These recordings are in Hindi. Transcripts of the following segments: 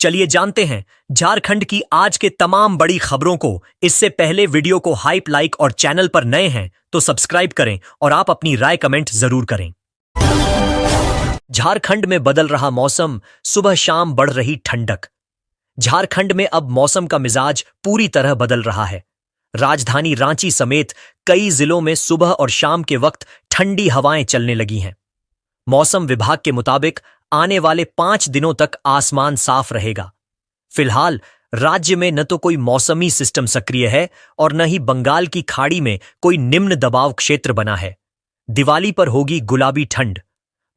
चलिए जानते हैं झारखंड की आज के तमाम बड़ी खबरों को। इससे पहले वीडियो को हाइप लाइक और चैनल पर नए हैं तो सब्सक्राइब करें और आप अपनी राय कमेंट जरूर करें। झारखंड में बदल रहा मौसम, सुबह शाम बढ़ रही ठंडक। झारखंड में अब मौसम का मिजाज पूरी तरह बदल रहा है। राजधानी रांची समेत कई जिलों में सुबह और शाम के वक्त ठंडी हवाएं चलने लगी हैं। मौसम विभाग के मुताबिक आने वाले 5 दिनों तक आसमान साफ रहेगा। फिलहाल राज्य में न तो कोई मौसमी सिस्टम सक्रिय है और न ही बंगाल की खाड़ी में कोई निम्न दबाव क्षेत्र बना है। दिवाली पर होगी गुलाबी ठंड।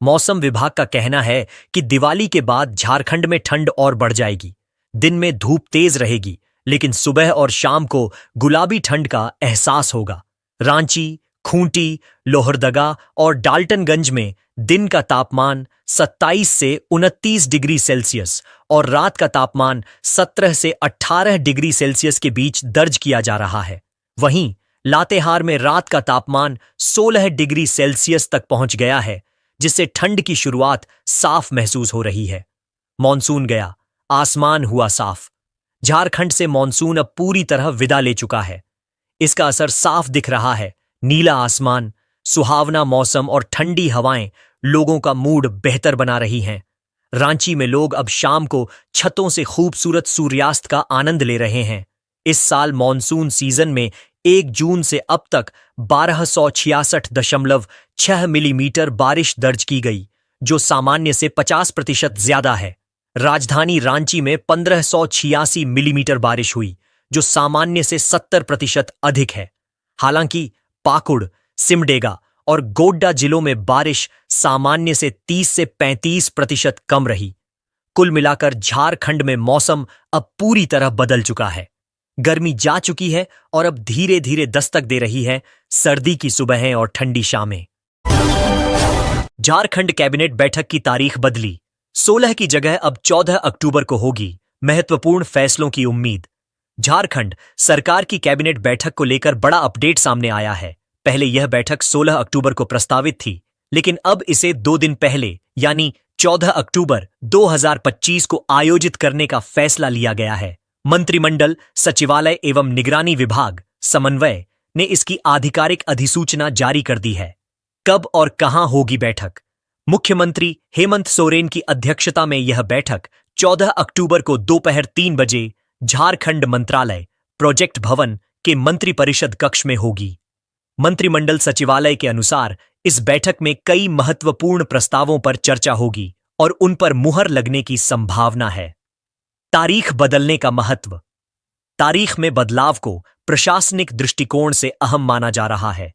मौसम विभाग का कहना है कि दिवाली के बाद झारखंड में ठंड और बढ़ जाएगी। दिन में धूप तेज रहेगी, लेकिन सुबह और शाम को गुलाबी ठंड का एहसास होगा। रांची, खूंटी, लोहरदगा और डाल्टनगंज में दिन का तापमान 27 से 29 डिग्री सेल्सियस और रात का तापमान 17 से 18 डिग्री सेल्सियस के बीच दर्ज किया जा रहा है। वहीं लातेहार में रात का तापमान 16 डिग्री सेल्सियस तक पहुंच गया है, जिससे ठंड की शुरुआत साफ महसूस हो रही है। मॉनसून गया, आसमान हुआ साफ। झारखंड से मॉनसून अब पूरी तरह विदा ले चुका है। इसका असर साफ दिख रहा है। नीला आसमान, सुहावना मौसम और ठंडी हवाएं लोगों का मूड बेहतर बना रही हैं। रांची में लोग अब शाम को छतों से खूबसूरत सूर्यास्त का आनंद ले रहे हैं। इस साल मॉनसून सीजन में 1 जून से अब तक 1266.6 मिलीमीटर बारिश दर्ज की गई, जो सामान्य से 50% ज्यादा है। राजधानी रांची में 1586 मिलीमीटर बारिश हुई, जो सामान्य से 70% अधिक है। हालांकि पाकुड़, सिमडेगा और गोड्डा जिलों में बारिश सामान्य से 30 से 35% कम रही। कुल मिलाकर झारखंड में मौसम अब पूरी तरह बदल चुका है। गर्मी जा चुकी है और अब धीरे धीरे दस्तक दे रही है सर्दी की सुबहें और ठंडी शामें। झारखंड कैबिनेट बैठक की तारीख बदली। 16 की जगह अब 14 अक्टूबर को होगी। महत्वपूर्ण फैसलों की उम्मीद। झारखंड सरकार की कैबिनेट बैठक को लेकर बड़ा अपडेट सामने आया है। पहले यह बैठक 16 अक्टूबर को प्रस्तावित थी, लेकिन अब इसे 2 दिन पहले यानी 14 अक्टूबर 2025 को आयोजित करने का फैसला लिया गया है। मंत्रिमंडल, सचिवालय एवं निगरानी विभाग समन्वय ने इसकी आधिकारिक अधिसूचना जारी कर दी है। कब और कहां होगी बैठक? मुख्यमंत्री हेमंत सोरेन की अध्यक्षता में यह बैठक 14 अक्टूबर को दोपहर 3 बजे झारखंड मंत्रालय प्रोजेक्ट भवन के मंत्रिपरिषद कक्ष में होगी। मंत्रिमंडल सचिवालय के अनुसार इस बैठक में कई महत्वपूर्ण प्रस्तावों पर चर्चा होगी और उन पर मुहर लगने की संभावना है। तारीख बदलने का महत्व। तारीख में बदलाव को प्रशासनिक दृष्टिकोण से अहम माना जा रहा है।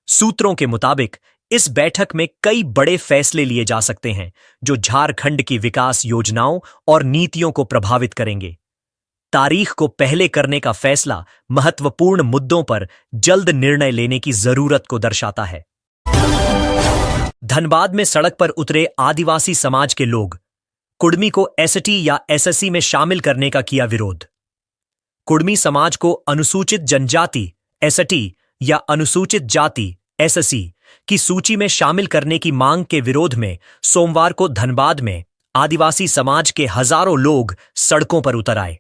सूत्रों के मुताबिक इस बैठक में कई बड़े फैसले लिए जा सकते हैं, जो झारखंड की विकास योजनाओं और नीतियों को प्रभावित करेंगे। तारीख को पहले करने का फैसला महत्वपूर्ण मुद्दों पर जल्द निर्णय लेने की जरूरत को दर्शाता है। धनबाद में सड़क पर उतरे आदिवासी समाज के लोग। कुड़मी को एसटी या एसएससी में शामिल करने का किया विरोध। कुड़मी समाज को अनुसूचित जनजाति एसटी या अनुसूचित जाति एससी की सूची में शामिल करने की मांग के विरोध में सोमवार को धनबाद में आदिवासी समाज के हजारों लोग सड़कों पर उतर आए।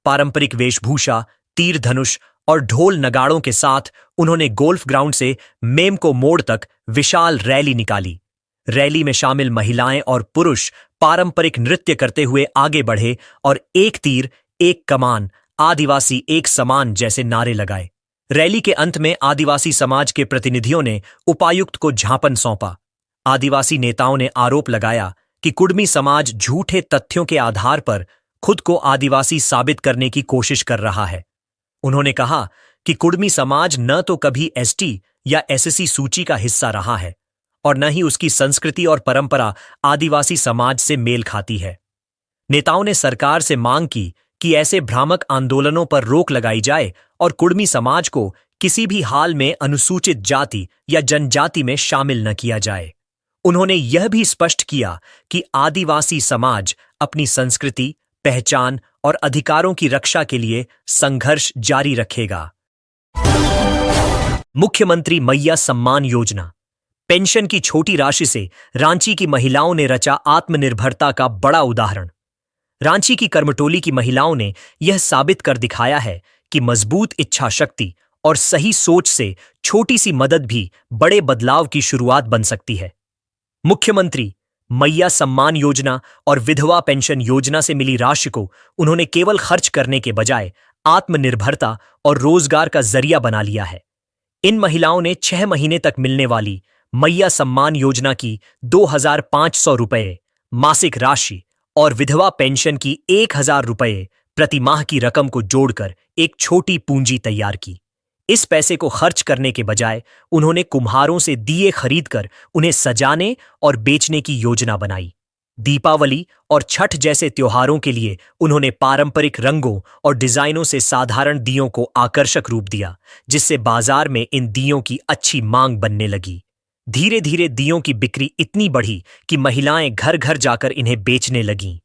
पारंपरिक वेशभूषा, तीर धनुष और ढोल नगाड़ों के साथ उन्होंने गोल्फ ग्राउंड से मेमको मोड़ तक विशाल रैली निकाली। रैली में शामिल महिलाएं और पुरुष पारंपरिक नृत्य करते हुए आगे बढ़े और एक तीर, एक कमान, आदिवासी एक समान जैसे नारे लगाए। रैली के अंत में आदिवासी समाज के प्रतिनिधियों ने उपायुक्त को ज्ञापन सौंपा। आदिवासी नेताओं ने आरोप लगाया कि कुड़मी समाज झूठे तथ्यों के आधार पर खुद को आदिवासी साबित करने की कोशिश कर रहा है। उन्होंने कहा कि कुड़मी समाज न तो कभी एसटी या एससी सूची का हिस्सा रहा है और न ही उसकी संस्कृति और परंपरा आदिवासी समाज से मेल खाती है। नेताओं ने सरकार से मांग की कि ऐसे भ्रामक आंदोलनों पर रोक लगाई जाए और कुड़मी समाज को किसी भी हाल में अनुसूचित जाति या जनजाति में शामिल न किया जाए। उन्होंने यह भी स्पष्ट किया कि आदिवासी समाज अपनी संस्कृति, पहचान और अधिकारों की रक्षा के लिए संघर्ष जारी रखेगा। मुख्यमंत्री मैया सम्मान योजना। पेंशन की छोटी राशि से रांची की महिलाओं ने रचा आत्मनिर्भरता का बड़ा उदाहरण। रांची की कर्मटोली की महिलाओं ने यह साबित कर दिखाया है कि मजबूत इच्छा शक्ति और सही सोच से छोटी सी मदद भी बड़े बदलाव की शुरुआत बन सकती है। मुख्यमंत्री मैया सम्मान योजना और विधवा पेंशन योजना से मिली राशि को उन्होंने केवल खर्च करने के बजाय आत्मनिर्भरता और रोजगार का जरिया बना लिया है। इन महिलाओं ने 6 महीने तक मिलने वाली मैया सम्मान योजना की 2,500 रुपये मासिक राशि और विधवा पेंशन की 1,000 रुपये प्रति माह की रकम को जोड़कर एक छोटी पूंजी तैयार की। इस पैसे को खर्च करने के बजाय उन्होंने कुम्हारों से दिए खरीदकर उन्हें सजाने और बेचने की योजना बनाई। दीपावली और छठ जैसे त्योहारों के लिए उन्होंने पारंपरिक रंगों और डिजाइनों से साधारण दियों को आकर्षक रूप दिया, जिससे बाजार में इन दियों की अच्छी मांग बनने लगी। धीरे धीरे दियों की बिक्री इतनी बढ़ी कि महिलाएं घर घर जाकर इन्हें बेचने लगीं।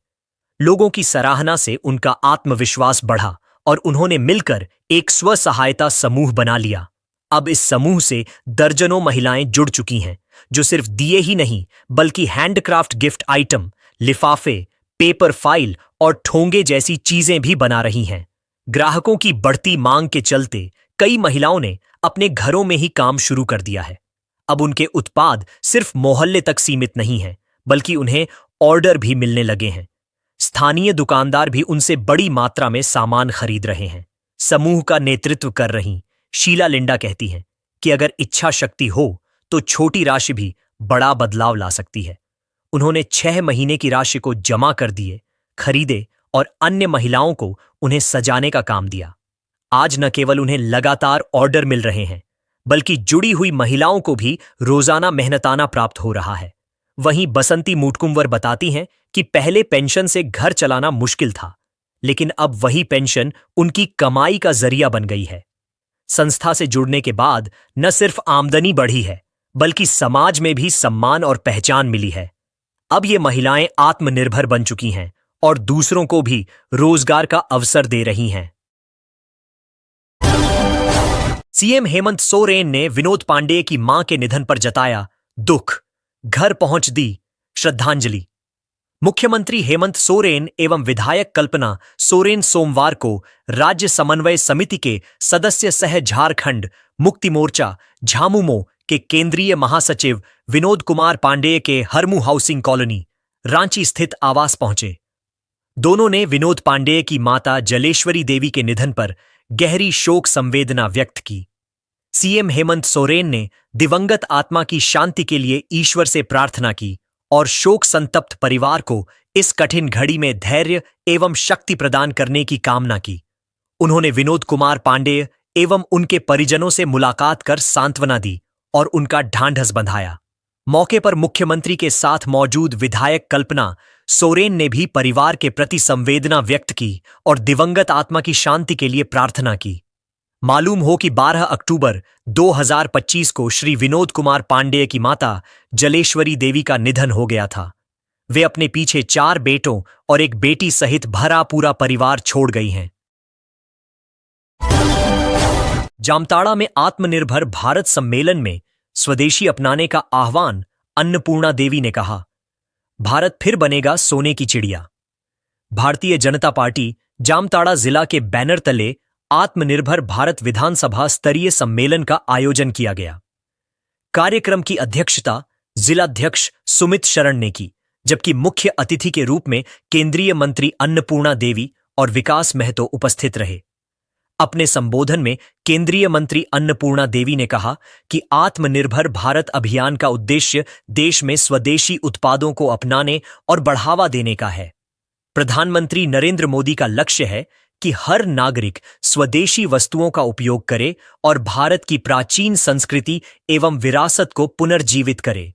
लोगों की सराहना से उनका आत्मविश्वास बढ़ा और उन्होंने मिलकर एक स्व सहायता समूह बना लिया। अब इस समूह से दर्जनों महिलाएं जुड़ चुकी हैं, जो सिर्फ दिए ही नहीं बल्कि हैंडक्राफ्ट गिफ्ट आइटम, लिफाफे, पेपर फाइल और ठोंगे जैसी चीजें भी बना रही हैं। ग्राहकों की बढ़ती मांग के चलते कई महिलाओं ने अपने घरों में ही काम शुरू कर दिया है। अब उनके उत्पाद सिर्फ मोहल्ले तक सीमित नहीं हैं, बल्कि उन्हें ऑर्डर भी मिलने लगे हैं। स्थानीय दुकानदार भी उनसे बड़ी मात्रा में सामान खरीद रहे हैं। समूह का नेतृत्व कर रही शीला लिंडा कहती हैं कि अगर इच्छा शक्ति हो तो छोटी राशि भी बड़ा बदलाव ला सकती है। उन्होंने 6 महीने की राशि को जमा कर दिए, खरीदे और अन्य महिलाओं को उन्हें सजाने का काम दिया। आज न केवल उन्हें लगातार ऑर्डर मिल रहे हैं, बल्कि जुड़ी हुई महिलाओं को भी रोजाना मेहनताना प्राप्त हो रहा है। वहीं बसंती मूटकुंवर बताती हैं कि पहले पेंशन से घर चलाना मुश्किल था, लेकिन अब वही पेंशन उनकी कमाई का जरिया बन गई है। संस्था से जुड़ने के बाद न सिर्फ आमदनी बढ़ी है, बल्कि समाज में भी सम्मान और पहचान मिली है। अब ये महिलाएं आत्मनिर्भर बन चुकी हैं और दूसरों को भी रोजगार का अवसर दे रही हैं। सीएम हेमंत सोरेन ने विनोद पांडेय की मां के निधन पर जताया दुख, घर पहुंच दी श्रद्धांजलि। मुख्यमंत्री हेमंत सोरेन एवं विधायक कल्पना सोरेन सोमवार को राज्य समन्वय समिति के सदस्य सह झारखंड मुक्ति मोर्चा झामुमो के केंद्रीय महासचिव विनोद कुमार पांडेय के हरमू हाउसिंग कॉलोनी रांची स्थित आवास पहुंचे। दोनों ने विनोद पांडेय की माता जलेश्वरी देवी के निधन पर गहरी शोक संवेदना व्यक्त की। सीएम हेमंत सोरेन ने दिवंगत आत्मा की शांति के लिए ईश्वर से प्रार्थना की और शोक संतप्त परिवार को इस कठिन घड़ी में धैर्य एवं शक्ति प्रदान करने की कामना की। उन्होंने विनोद कुमार पांडेय एवं उनके परिजनों से मुलाकात कर सांत्वना दी और उनका ढांढस बंधाया। मौके पर मुख्यमंत्री के साथ मौजूद विधायक कल्पना सोरेन ने भी परिवार के प्रति संवेदना व्यक्त की और दिवंगत आत्मा की शांति के लिए प्रार्थना की। मालूम हो कि 12 अक्टूबर 2025 को श्री विनोद कुमार पांडेय की माता जलेश्वरी देवी का निधन हो गया था। वे अपने पीछे 4 बेटों और एक बेटी सहित भरा पूरा परिवार छोड़ गई हैं। जामताड़ा में आत्मनिर्भर भारत सम्मेलन में स्वदेशी अपनाने का आह्वान अन्नपूर्णा देवी ने कहा, भारत फिर बनेगा सोने की चिड़िया। भारतीय जनता पार्टी जामताड़ा जिला के बैनर तले आत्मनिर्भर भारत विधानसभा स्तरीय सम्मेलन का आयोजन किया गया। कार्यक्रम की अध्यक्षता जिलाध्यक्ष सुमित शरण ने की, जबकि मुख्य अतिथि के रूप में केंद्रीय मंत्री अन्नपूर्णा देवी और विकास महतो उपस्थित रहे। अपने संबोधन में केंद्रीय मंत्री अन्नपूर्णा देवी ने कहा कि आत्मनिर्भर भारत अभियान का उद्देश्य देश में स्वदेशी उत्पादों को अपनाने और बढ़ावा देने का है। प्रधानमंत्री नरेंद्र मोदी का लक्ष्य है कि हर नागरिक स्वदेशी वस्तुओं का उपयोग करे और भारत की प्राचीन संस्कृति एवं विरासत को पुनर्जीवित करे।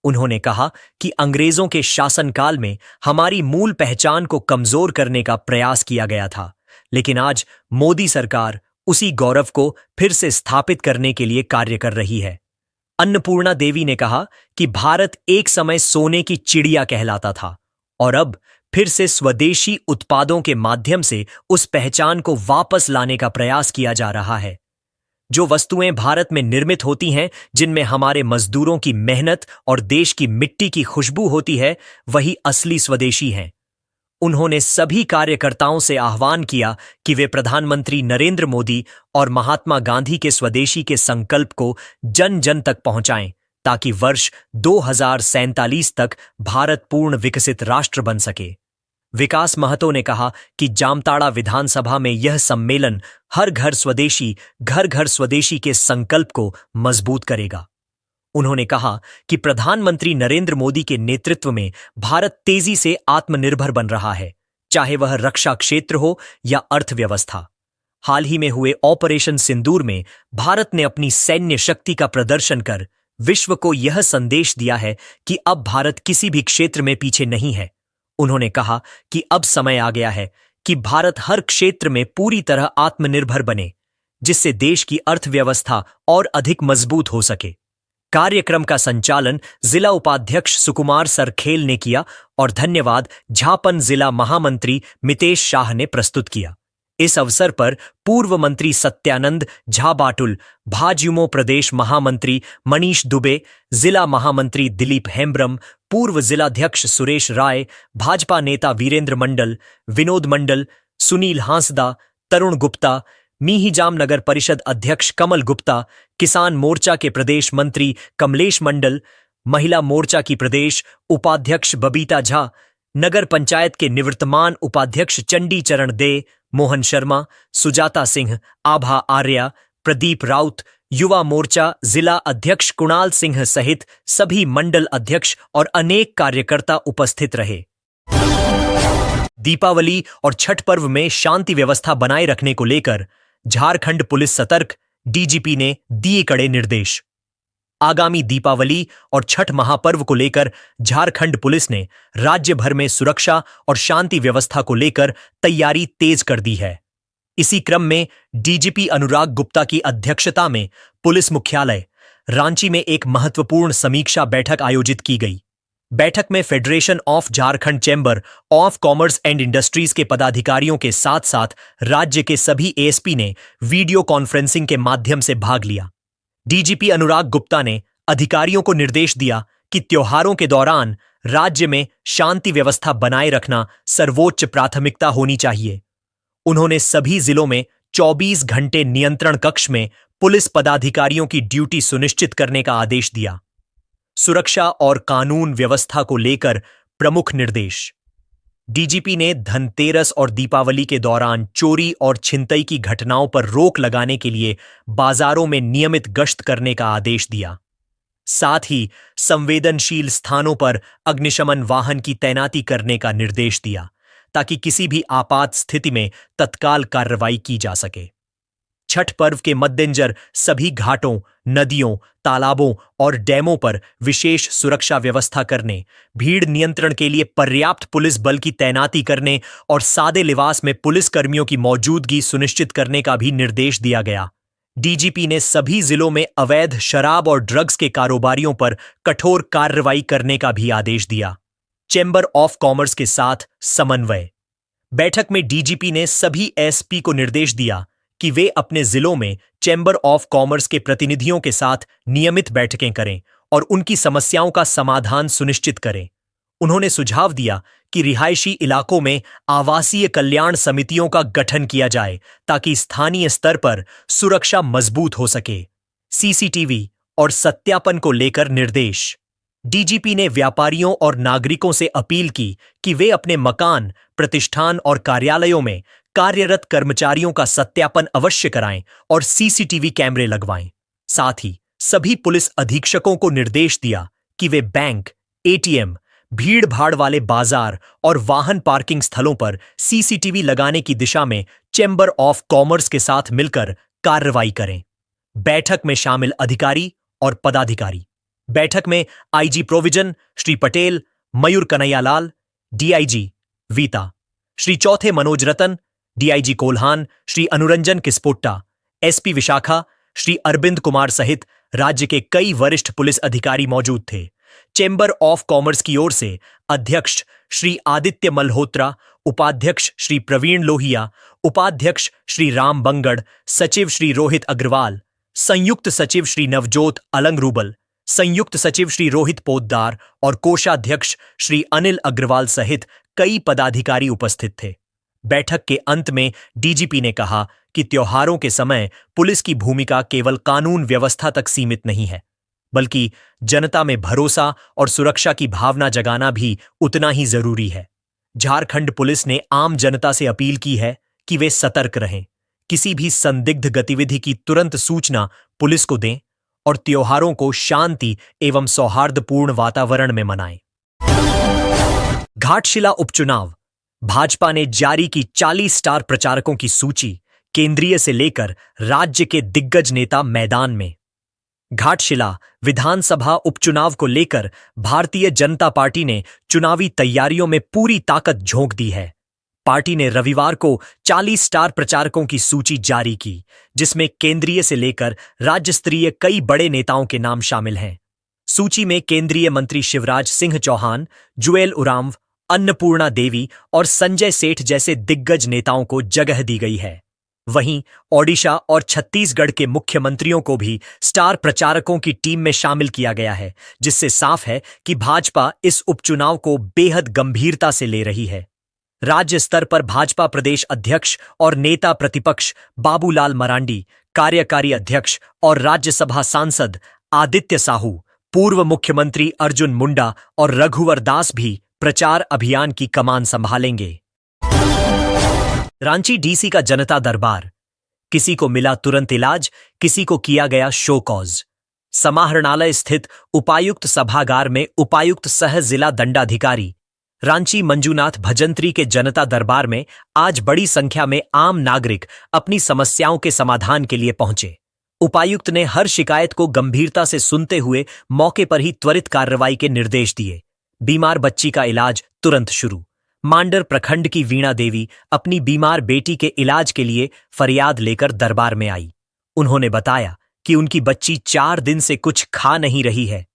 उन्होंने कहा कि अंग्रेजों के शासनकाल में हमारी मूल पहचान को कमजोर करने का प्रयास किया गया था, लेकिन आज मोदी सरकार उसी गौरव को फिर से स्थापित करने के लिए कार्य कर रही है। अन्नपूर्णा देवी ने कहा कि भारत एक समय सोने की चिड़िया कहलाता था और अब फिर से स्वदेशी उत्पादों के माध्यम से उस पहचान को वापस लाने का प्रयास किया जा रहा है। जो वस्तुएं भारत में निर्मित होती हैं, जिनमें हमारे मजदूरों की मेहनत और देश की मिट्टी की खुशबू होती है, वही असली स्वदेशी हैं। उन्होंने सभी कार्यकर्ताओं से आह्वान किया कि वे प्रधानमंत्री नरेंद्र मोदी और महात्मा गांधी के स्वदेशी के संकल्प को जन जन तक पहुंचाएं, ताकि वर्ष 2047 तक भारत पूर्ण विकसित राष्ट्र बन सके। विकास महतो ने कहा कि जामताड़ा विधानसभा में यह सम्मेलन हर घर स्वदेशी के संकल्प को मजबूत करेगा। उन्होंने कहा कि प्रधानमंत्री नरेंद्र मोदी के नेतृत्व में भारत तेजी से आत्मनिर्भर बन रहा है, चाहे वह रक्षा क्षेत्र हो या अर्थव्यवस्था। हाल ही में हुए ऑपरेशन सिंदूर में भारत ने अपनी सैन्य शक्ति का प्रदर्शन कर विश्व को यह संदेश दिया है कि अब भारत किसी भी क्षेत्र में पीछे नहीं है। उन्होंने कहा कि अब समय आ गया है कि भारत हर क्षेत्र में पूरी तरह आत्मनिर्भर बने, जिससे देश की अर्थव्यवस्था और अधिक मजबूत हो सके। कार्यक्रम का संचालन जिला उपाध्यक्ष सुकुमार सरखेल ने किया और धन्यवाद झापन जिला महामंत्री मितेश शाह ने प्रस्तुत किया। इस अवसर पर पूर्व मंत्री सत्यानंद झा बाटुल, भाजयुमो प्रदेश महामंत्री मनीष दुबे, जिला महामंत्री दिलीप हेम्ब्रम, पूर्व जिलाध्यक्ष सुरेश राय, भाजपा नेता वीरेंद्र मंडल, विनोद मंडल, सुनील हांसदा, तरुण गुप्ता, मीहिजाम नगर परिषद अध्यक्ष कमल गुप्ता, किसान मोर्चा के प्रदेश मंत्री कमलेश मंडल, महिला मोर्चा की प्रदेश उपाध्यक्ष बबीता झा, नगर पंचायत के निवर्तमान उपाध्यक्ष चंडी चरण दे, मोहन शर्मा, सुजाता सिंह, आभा आर्या, प्रदीप राउत, युवा मोर्चा जिला अध्यक्ष कुणाल सिंह सहित सभी मंडल अध्यक्ष और अनेक कार्यकर्ता उपस्थित रहे। दीपावली और छठ पर्व में शांति व्यवस्था बनाए रखने को लेकर झारखंड पुलिस सतर्क, डीजीपी ने दिए कड़े निर्देश। आगामी दीपावली और छठ महापर्व को लेकर झारखंड पुलिस ने राज्य भर में सुरक्षा और शांति व्यवस्था को लेकर तैयारी तेज कर दी है। इसी क्रम में डीजीपी अनुराग गुप्ता की अध्यक्षता में पुलिस मुख्यालय रांची में एक महत्वपूर्ण समीक्षा बैठक आयोजित की गई। बैठक में federation of Jharkhand chamber of commerce and industries के पदाधिकारियों के साथ साथ राज्य के सभी एएसपी ने वीडियो कॉन्फ्रेंसिंग के माध्यम से भाग लिया। डीजीपी अनुराग गुप्ता ने अधिकारियों को निर्देश दिया कि त्योहारों के दौरान राज्य में शांति व्यवस्था बनाए रखना सर्वोच्च प्राथमिकता होनी चाहिए। उन्होंने सभी जिलों में 24 घंटे नियंत्रण कक्ष में पुलिस पदाधिकारियों की ड्यूटी सुनिश्चित करने का आदेश दिया। सुरक्षा और कानून व्यवस्था को लेकर प्रमुख निर्देश। डीजीपी ने धनतेरस और दीपावली के दौरान चोरी और छिनतई की घटनाओं पर रोक लगाने के लिए बाजारों में नियमित गश्त करने का आदेश दिया। साथ ही संवेदनशील स्थानों पर अग्निशमन वाहन की तैनाती करने का निर्देश दिया, ताकि किसी भी आपात स्थिति में तत्काल कार्रवाई की जा सके। छठ पर्व के मद्देनजर सभी घाटों, नदियों, तालाबों और डैमों पर विशेष सुरक्षा व्यवस्था करने, भीड़ नियंत्रण के लिए पर्याप्त पुलिस बल की तैनाती करने और सादे लिबास में पुलिस कर्मियों की मौजूदगी सुनिश्चित करने का भी निर्देश दिया गया। डीजीपी ने सभी जिलों में अवैध शराब और ड्रग्स के कारोबारियों पर कठोर कार्रवाई करने का भी आदेश दिया। चैम्बर ऑफ कॉमर्स के साथ समन्वय। बैठक में डीजीपी ने सभी एसपी को निर्देश दिया कि वे अपने जिलों में चैम्बर ऑफ कॉमर्स के प्रतिनिधियों के साथ नियमित बैठकें करें और उनकी समस्याओं का समाधान सुनिश्चित करें। उन्होंने सुझाव दिया कि रिहायशी इलाकों में आवासीय कल्याण समितियों का गठन किया जाए, ताकि स्थानीय स्तर पर सुरक्षा मजबूत हो सके। सीसीटीवी और सत्यापन को लेकर निर्देश। डीजीपी ने व्यापारियों और नागरिकों से अपील की कि वे अपने मकान, प्रतिष्ठान और कार्यालयों में कार्यरत कर्मचारियों का सत्यापन अवश्य कराएं और सीसीटीवी कैमरे लगवाएं। साथ ही सभी पुलिस अधीक्षकों को निर्देश दिया कि वे बैंक, एटीएम, भीड़ भाड़ वाले बाजार और वाहन पार्किंग स्थलों पर सीसीटीवी लगाने की दिशा में चैम्बर ऑफ कॉमर्स के साथ मिलकर कार्रवाई करें। बैठक में शामिल अधिकारी और पदाधिकारी। बैठक में आईजी प्रोविजन श्री पटेल, मयूर कन्हैयालाल, डीआईजी वीता, श्री चौथे मनोज रतन, डीआईजी कोल्हान श्री अनुरंजन किस्पोट्टा, एसपी विशाखा श्री अरविंद कुमार सहित राज्य के कई वरिष्ठ पुलिस अधिकारी मौजूद थे। चैम्बर ऑफ कॉमर्स की ओर से अध्यक्ष श्री आदित्य मल्होत्रा, उपाध्यक्ष श्री प्रवीण लोहिया, उपाध्यक्ष श्री राम बंगड़, सचिव श्री रोहित अग्रवाल, संयुक्त सचिव श्री नवजोत अलंगरूबल, संयुक्त सचिव श्री रोहित पोद्दार और कोषाध्यक्ष श्री अनिल अग्रवाल सहित कई पदाधिकारी उपस्थित थे। बैठक के अंत में डीजीपी ने कहा कि त्योहारों के समय पुलिस की भूमिका केवल कानून व्यवस्था तक सीमित नहीं है, बल्कि जनता में भरोसा और सुरक्षा की भावना जगाना भी उतना ही जरूरी है। झारखंड पुलिस ने आम जनता से अपील की है कि वे सतर्क रहें, किसी भी संदिग्ध गतिविधि की तुरंत सूचना पुलिस को दें और त्योहारों को शांति एवं सौहार्दपूर्ण वातावरण में मनाएं। घाटशिला उपचुनाव। भाजपा ने जारी की 40 स्टार प्रचारकों की सूची। केंद्रीय से लेकर राज्य के दिग्गज नेता मैदान में। घाटशिला विधानसभा उपचुनाव को लेकर भारतीय जनता पार्टी ने चुनावी तैयारियों में पूरी ताकत झोंक दी है। पार्टी ने रविवार को 40 स्टार प्रचारकों की सूची जारी की, जिसमें केंद्रीय से लेकर राज्य स्तरीय कई बड़े नेताओं के नाम शामिल हैं। सूची में केंद्रीय मंत्री शिवराज सिंह चौहान, जुएल उरांव, अन्नपूर्णा देवी और संजय सेठ जैसे दिग्गज नेताओं को जगह दी गई है। वहीं ओडिशा और छत्तीसगढ़ के मुख्यमंत्रियों को भी स्टार प्रचारकों की टीम में शामिल किया गया है, जिससे साफ है कि भाजपा इस उपचुनाव को बेहद गंभीरता से ले रही है। राज्य स्तर पर भाजपा प्रदेश अध्यक्ष और नेता प्रतिपक्ष बाबूलाल मरांडी, कार्यकारी अध्यक्ष और राज्यसभा सांसद आदित्य साहू, पूर्व मुख्यमंत्री अर्जुन मुंडा और रघुवर दास भी प्रचार अभियान की कमान संभालेंगे। रांची डीसी का जनता दरबार। किसी को मिला तुरंत इलाज, किसी को किया गया शो कॉज। समाहरणालय स्थित उपायुक्त सभागार में उपायुक्त सह जिला दंडाधिकारी रांची मंजूनाथ भजंत्री के जनता दरबार में आज बड़ी संख्या में आम नागरिक अपनी समस्याओं के समाधान के लिए पहुंचे। उपायुक्त ने हर शिकायत को गंभीरता से सुनते हुए मौके पर ही त्वरित कार्रवाई के निर्देश दिए। बीमार बच्ची का इलाज तुरंत शुरू। मांडर प्रखंड की वीणा देवी अपनी बीमार बेटी के इलाज के लिए फरियाद लेकर दरबार में आई। उन्होंने बताया कि उनकी बच्ची 4 दिन से कुछ खा नहीं रही है।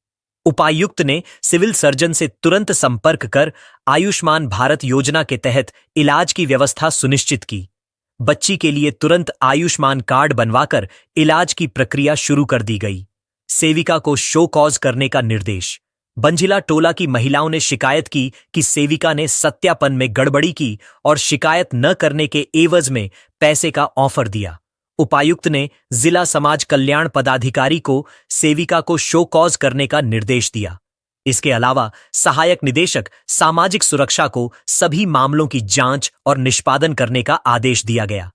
उपायुक्त ने सिविल सर्जन से तुरंत संपर्क कर आयुष्मान भारत योजना के तहत इलाज की व्यवस्था सुनिश्चित की। बच्ची के लिए तुरंत आयुष्मान कार्ड बनवाकर इलाज की प्रक्रिया शुरू कर दी गई। सेविका को शो कॉज करने का निर्देश। बंजिला टोला की महिलाओं ने शिकायत की कि सेविका ने सत्यापन में गड़बड़ी की और शिकायत न करने के एवज में पैसे का ऑफर दिया। उपायुक्त ने जिला समाज कल्याण पदाधिकारी को सेविका को शो कॉज करने का निर्देश दिया। इसके अलावा सहायक निदेशक सामाजिक सुरक्षा को सभी मामलों की जांच और निष्पादन करने का आदेश दिया गया।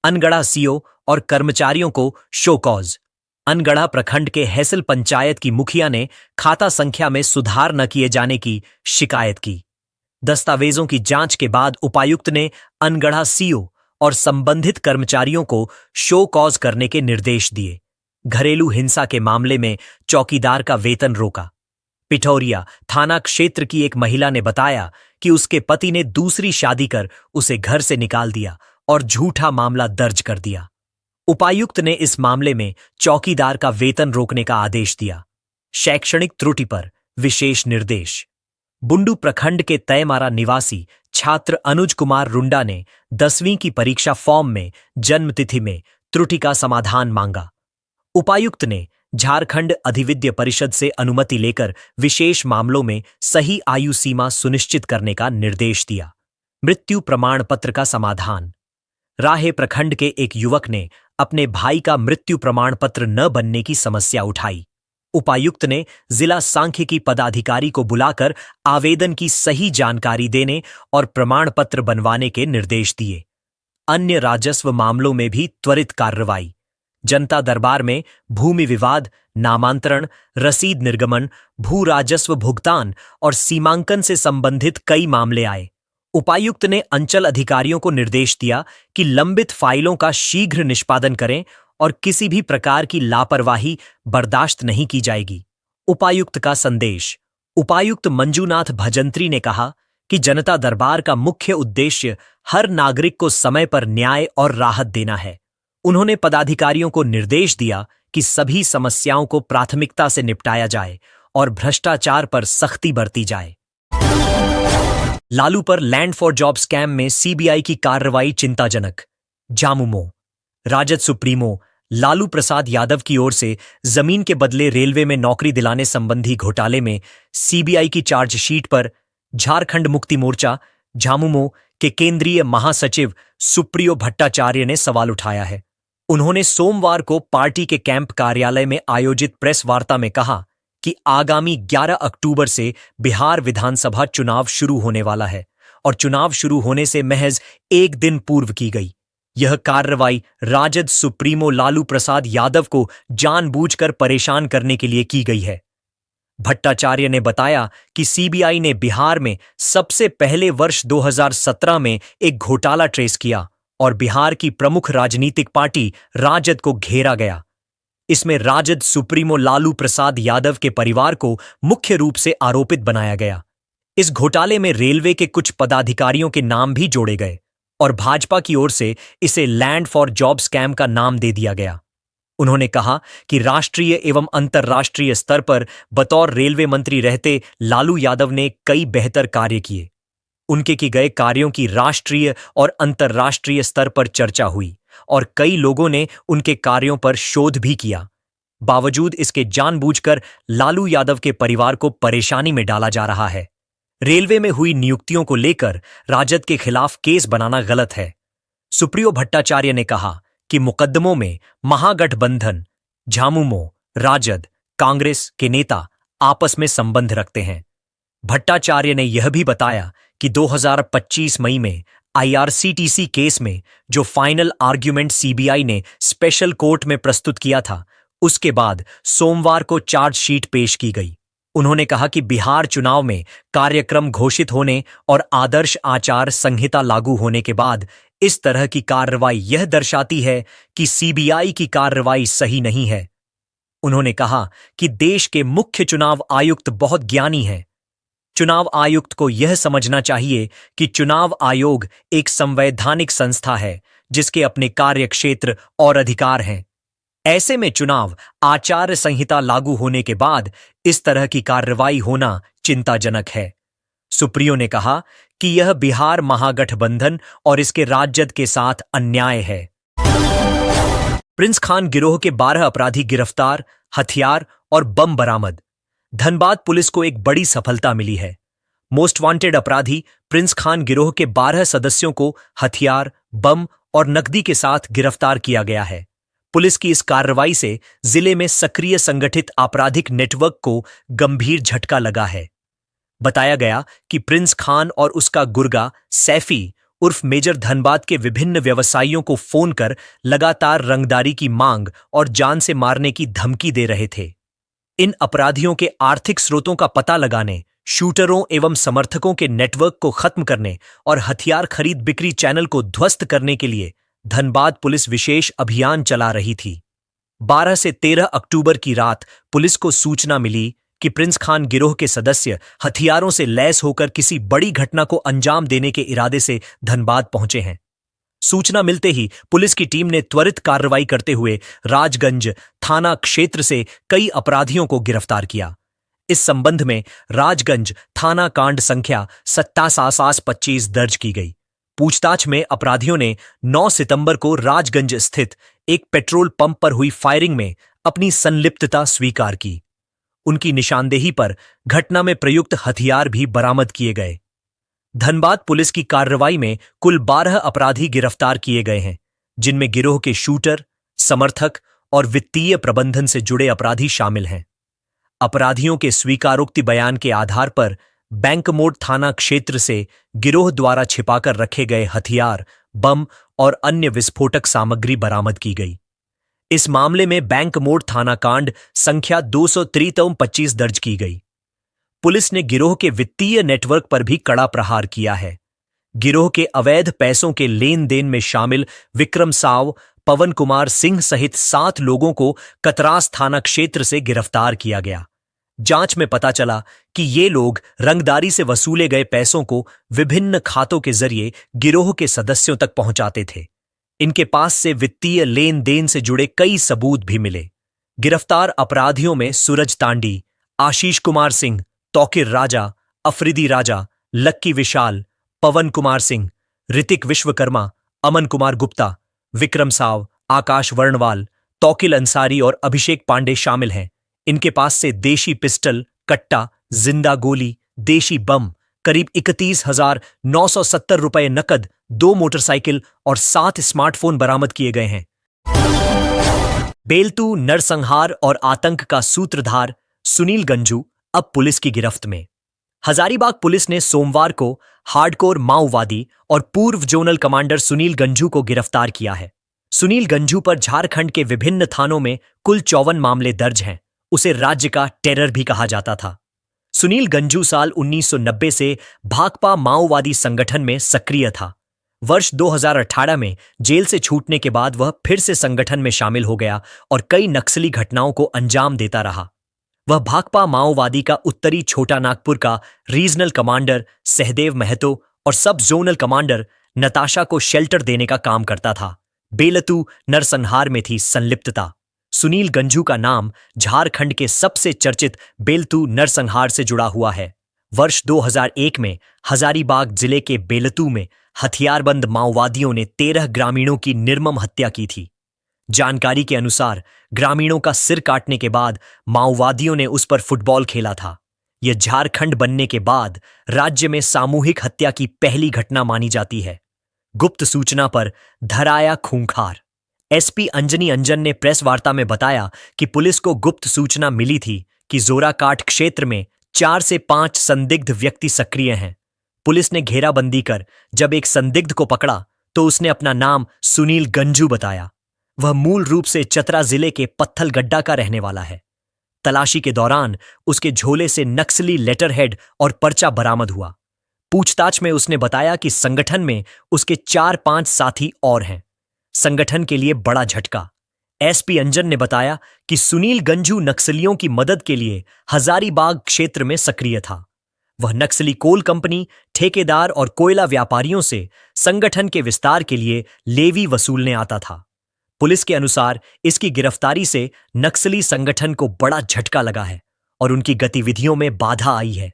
अनगढ़ा सीओ और कर्मचारियों को शो कॉज। अनगढ़ा प्रखंड के हैसल पंचायत की मुखिया ने खाता संख्या में सुधार न किए जाने की शिकायत की। दस्तावेजों की जांच के बाद उपायुक्त ने अनगढ़ा सीओ और संबंधित कर्मचारियों को शो कॉज करने के निर्देश दिए। घरेलू हिंसा के मामले में चौकीदार का वेतन रोका। पिठौरिया थाना क्षेत्र की एक महिला ने बताया कि उसके पति ने दूसरी शादी कर उसे घर से निकाल दिया और झूठा मामला दर्ज कर दिया। उपायुक्त ने इस मामले में चौकीदार का वेतन रोकने का आदेश दिया। शैक्षणिक त्रुटि पर विशेष निर्देश। बुंडू प्रखंड के तयमारा निवासी छात्र अनुज कुमार रुंडा ने 10वीं की परीक्षा फॉर्म में जन्मतिथि में त्रुटि का समाधान मांगा। उपायुक्त ने झारखंड अधिविद्य परिषद से अनुमति लेकर विशेष मामलों में सही आयु सीमा सुनिश्चित करने का निर्देश दिया। मृत्यु प्रमाण पत्र का समाधान। राहे प्रखंड के एक युवक ने अपने भाई का मृत्यु प्रमाण पत्र न बनने की समस्या उठाई। उपायुक्त ने जिला सांख्यिकी पदाधिकारी को बुलाकर आवेदन की सही जानकारी देने और प्रमाण पत्र बनवाने के निर्देश दिए। अन्य राजस्व मामलों में भी त्वरित कार्रवाई। जनता दरबार में भूमि विवाद, नामांतरण, रसीद निर्गमन, भू राजस्व भुगतान और सीमांकन से संबंधित कई मामले आए। उपायुक्त ने अंचल अधिकारियों को निर्देश दिया कि लंबित फाइलों का शीघ्र निष्पादन करें और किसी भी प्रकार की लापरवाही बर्दाश्त नहीं की जाएगी। उपायुक्त का संदेश। उपायुक्त मंजूनाथ भजंत्री ने कहा कि जनता दरबार का मुख्य उद्देश्य हर नागरिक को समय पर न्याय और राहत देना है। उन्होंने पदाधिकारियों को निर्देश दिया कि सभी समस्याओं को प्राथमिकता से निपटाया जाए और भ्रष्टाचार पर सख्ती बरती जाए। लालू पर लैंड फॉर जॉब स्कैम में सीबीआई की कार्रवाई चिंताजनक। जामुमो। राजद सुप्रीमो लालू प्रसाद यादव की ओर से जमीन के बदले रेलवे में नौकरी दिलाने संबंधी घोटाले में सीबीआई की चार्जशीट पर झारखंड मुक्ति मोर्चा, झामुमो के केंद्रीय महासचिव सुप्रियो भट्टाचार्य ने सवाल उठाया है। उन्होंने सोमवार को पार्टी के कैंप कार्यालय में आयोजित प्रेस वार्ता में कहा कि आगामी 11 अक्टूबर से बिहार विधानसभा चुनाव शुरू होने वाला है और चुनाव शुरू होने से महज एक दिन पूर्व की गई यह कार्रवाई राजद सुप्रीमो लालू प्रसाद यादव को जानबूझकर परेशान करने के लिए की गई है। भट्टाचार्य ने बताया कि सीबीआई ने बिहार में सबसे पहले वर्ष 2017 में एक घोटाला ट्रेस किया और बिहार की प्रमुख राजनीतिक पार्टी राजद को घेरा गया। इसमें राजद सुप्रीमो लालू प्रसाद यादव के परिवार को मुख्य रूप से आरोपित बनाया गया। इस घोटाले में रेलवे के कुछ पदाधिकारियों के नाम भी जोड़े गए और भाजपा की ओर से इसे लैंड फॉर जॉब स्कैम का नाम दे दिया गया। उन्होंने कहा कि राष्ट्रीय एवं अंतर्राष्ट्रीय स्तर पर बतौर रेलवे मंत्री रहते लालू यादव ने कई बेहतर कार्य किए। उनके किए गए कार्यों की राष्ट्रीय और अंतर्राष्ट्रीय स्तर पर चर्चा हुई और कई लोगों ने उनके कार्यों पर शोध भी किया। बावजूद इसके जानबूझकर लालू यादव के परिवार को परेशानी में डाला जा रहा है। रेलवे में हुई नियुक्तियों को लेकर राजद के खिलाफ केस बनाना गलत है। सुप्रियो भट्टाचार्य ने कहा कि मुकदमों में महागठबंधन, झामुमो, राजद, कांग्रेस के नेता आपस में संबंध रखते हैं। भट्टाचार्य ने यह भी बताया कि 2025 मई में आईआरसीटीसी केस में जो फाइनल आर्ग्यूमेंट सीबीआई ने स्पेशल कोर्ट में प्रस्तुत किया था, उसके बाद सोमवार को चार्जशीट पेश की गई। उन्होंने कहा कि बिहार चुनाव में कार्यक्रम घोषित होने और आदर्श आचार संहिता लागू होने के बाद इस तरह की कार्रवाई यह दर्शाती है कि सीबीआई की कार्रवाई सही नहीं है। उन्होंने कहा कि देश के मुख्य चुनाव आयुक्त बहुत ज्ञानी हैं। चुनाव आयुक्त को यह समझना चाहिए कि चुनाव आयोग एक संवैधानिक संस्था है जिसके अपने कार्यक्षेत्र और अधिकार हैं। ऐसे में चुनाव आचार संहिता लागू होने के बाद इस तरह की कार्रवाई होना चिंताजनक है। सुप्रियो ने कहा कि यह बिहार महागठबंधन और इसके राजद के साथ अन्याय है। प्रिंस खान गिरोह के 12 अपराधी गिरफ्तार, हथियार और बम बरामद। धनबाद पुलिस को एक बड़ी सफलता मिली है। मोस्ट वांटेड अपराधी प्रिंस खान गिरोह के 12 सदस्यों को हथियार, बम और नकदी के साथ गिरफ्तार किया गया है। पुलिस की इस कार्रवाई से जिले में सक्रिय संगठित आपराधिक नेटवर्क को गंभीर झटका लगा है। बताया गया कि प्रिंस खान और उसका गुर्गा सैफी उर्फ मेजर धनबाद के विभिन्न व्यवसायियों को फोन कर लगातार रंगदारी की मांग और जान से मारने की धमकी दे रहे थे। इन अपराधियों के आर्थिक स्रोतों का पता लगाने, शूटरों एवं समर्थकों के नेटवर्क को खत्म करने और हथियार खरीद बिक्री चैनल को ध्वस्त करने के लिए धनबाद पुलिस विशेष अभियान चला रही थी। 12 से 13 अक्टूबर की रात पुलिस को सूचना मिली कि प्रिंस खान गिरोह के सदस्य हथियारों से लैस होकर किसी बड़ी घटना को अंजाम देने के इरादे से धनबाद पहुंचे हैं। सूचना मिलते ही पुलिस की टीम ने त्वरित कार्रवाई करते हुए राजगंज थाना क्षेत्र से कई अपराधियों को गिरफ्तार किया। इस संबंध में राजगंज थाना कांड संख्या 27/25 दर्ज की गई। पूछताछ में अपराधियों ने 9 सितंबर को राजगंज स्थित एक पेट्रोल पंप पर हुई फायरिंग में अपनी संलिप्तता स्वीकार की। उनकी निशानदेही पर घटना में प्रयुक्त हथियार भी बरामद किए गए। धनबाद पुलिस की कार्रवाई में कुल 12 अपराधी गिरफ्तार किए गए हैं, जिनमें गिरोह के शूटर, समर्थक और वित्तीय प्रबंधन से जुड़े अपराधी शामिल हैं। अपराधियों के स्वीकारोक्ति बयान के आधार पर बैंक मोड़ थाना क्षेत्र से गिरोह द्वारा छिपाकर रखे गए हथियार, बम और अन्य विस्फोटक सामग्री बरामद की गई। इस मामले में बैंक मोड़ थाना कांड संख्या 223/25 दर्ज की गई। पुलिस ने गिरोह के वित्तीय नेटवर्क पर भी कड़ा प्रहार किया है। गिरोह के अवैध पैसों के लेन देन में शामिल विक्रम साव, पवन कुमार सिंह सहित 7 लोगों को कतरास थाना क्षेत्र से गिरफ्तार किया गया। जांच में पता चला कि ये लोग रंगदारी से वसूले गए पैसों को विभिन्न खातों के जरिए गिरोह के सदस्यों तक पहुंचाते थे। इनके पास से वित्तीय लेन देन से जुड़े कई सबूत भी मिले। गिरफ्तार अपराधियों में सूरज तांडी, आशीष कुमार सिंह, तौकीर राजा, अफरीदी राजा, लक्की विशाल, पवन कुमार सिंह, ऋतिक विश्वकर्मा, अमन कुमार गुप्ता, विक्रम साव, आकाश वर्णवाल, तौकील अंसारी और अभिषेक पांडे शामिल हैं। इनके पास से देशी पिस्टल, कट्टा, जिंदा गोली, देशी बम, करीब 31,970 रुपए नकद, 2 मोटरसाइकिल और 7 स्मार्टफोन बरामद किए गए हैं। बेलतू नरसंहार और आतंक का सूत्रधार सुनील गंजू अब पुलिस की गिरफ्त में। हजारीबाग पुलिस ने सोमवार को हार्डकोर माओवादी और पूर्व जोनल कमांडर सुनील गंजू को गिरफ्तार किया है। सुनील गंजू पर झारखंड के विभिन्न थानों में कुल 54 मामले दर्ज हैं। उसे राज्य का टेरर भी कहा जाता था। सुनील गंजू साल 1990 से भाकपा माओवादी संगठन में सक्रिय था। वर्ष 2018 में जेल से छूटने के बाद वह फिर से संगठन में शामिल हो गया और कई नक्सली घटनाओं को अंजाम देता रहा। वह भाकपा माओवादी का उत्तरी छोटा नागपुर का रीजनल कमांडर सहदेव महतो और सब जोनल कमांडर नताशा को शेल्टर देने का काम करता था। बेलतू नरसंहार में थी संलिप्तता। सुनील गंजू का नाम झारखंड के सबसे चर्चित बेलतू नरसंहार से जुड़ा हुआ है। वर्ष 2001 में हजारीबाग जिले के बेलतू में हथियारबंद माओवादियों ने 13 ग्रामीणों की निर्मम हत्या की थी। जानकारी के अनुसार ग्रामीणों का सिर काटने के बाद माओवादियों ने उस पर फुटबॉल खेला था। यह झारखंड बनने के बाद राज्य में सामूहिक हत्या की पहली घटना मानी जाती है। गुप्त सूचना पर धराया खूंखार। एसपी अंजनी अंजन ने प्रेस वार्ता में बताया कि पुलिस को गुप्त सूचना मिली थी कि जोराकाट क्षेत्र में 4 से 5 संदिग्ध व्यक्ति सक्रिय हैं। पुलिस ने घेराबंदी कर जब एक संदिग्ध को पकड़ा तो उसने अपना नाम सुनील गंजू बताया। वह मूल रूप से चतरा जिले के पत्थलगड्डा का रहने वाला है। तलाशी के दौरान उसके झोले से नक्सली लेटरहेड और पर्चा बरामद हुआ। पूछताछ में उसने बताया कि संगठन में उसके 4-5 साथी और हैं। संगठन के लिए बड़ा झटका। एसपी अंजन ने बताया कि सुनील गंजू नक्सलियों की मदद के लिए हजारीबाग क्षेत्र में सक्रिय था। वह नक्सली कोल कंपनी, ठेकेदार और कोयला व्यापारियों से संगठन के विस्तार के लिए लेवी वसूलने आता था। पुलिस के अनुसार इसकी गिरफ्तारी से नक्सली संगठन को बड़ा झटका लगा है और उनकी गतिविधियों में बाधा आई है।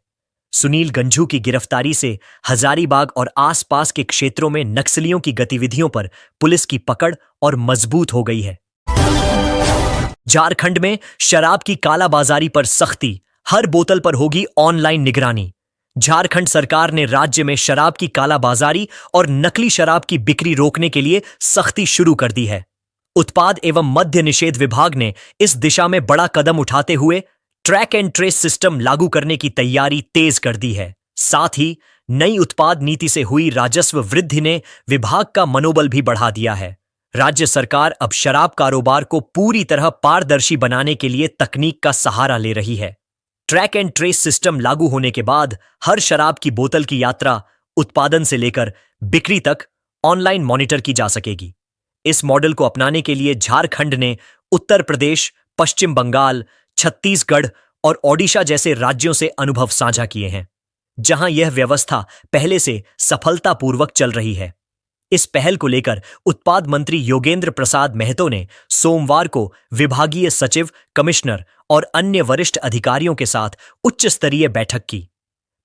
सुनील गंजू की गिरफ्तारी से हजारीबाग और आसपास के क्षेत्रों में नक्सलियों की गतिविधियों पर पुलिस की पकड़ और मजबूत हो गई है। झारखंड में शराब की कालाबाजारी पर सख्ती, हर बोतल पर होगी ऑनलाइन निगरानी। झारखंड सरकार ने राज्य में शराब की कालाबाजारी और नकली शराब की बिक्री रोकने के लिए सख्ती शुरू कर दी है। उत्पाद एवं मद्य निषेध विभाग ने इस दिशा में बड़ा कदम उठाते हुए ट्रैक एंड ट्रेस सिस्टम लागू करने की तैयारी तेज कर दी है। साथ ही नई उत्पाद नीति से हुई राजस्व वृद्धि ने विभाग का मनोबल भी बढ़ा दिया है। राज्य सरकार अब शराब कारोबार को पूरी तरह पारदर्शी बनाने के लिए तकनीक का सहारा ले रही है। ट्रैक एंड ट्रेस सिस्टम लागू होने के बाद हर शराब की बोतल की यात्रा उत्पादन से लेकर बिक्री तक ऑनलाइन मॉनिटर की जा सकेगी। इस मॉडल को अपनाने के लिए झारखंड ने उत्तर प्रदेश, पश्चिम बंगाल, छत्तीसगढ़ और ओडिशा जैसे राज्यों से अनुभव साझा किए हैं, जहां यह व्यवस्था पहले से सफलतापूर्वक चल रही है। इस पहल को लेकर उत्पाद मंत्री योगेंद्र प्रसाद महतो ने सोमवार को विभागीय सचिव, कमिश्नर और अन्य वरिष्ठ अधिकारियों के साथ उच्च स्तरीय बैठक की।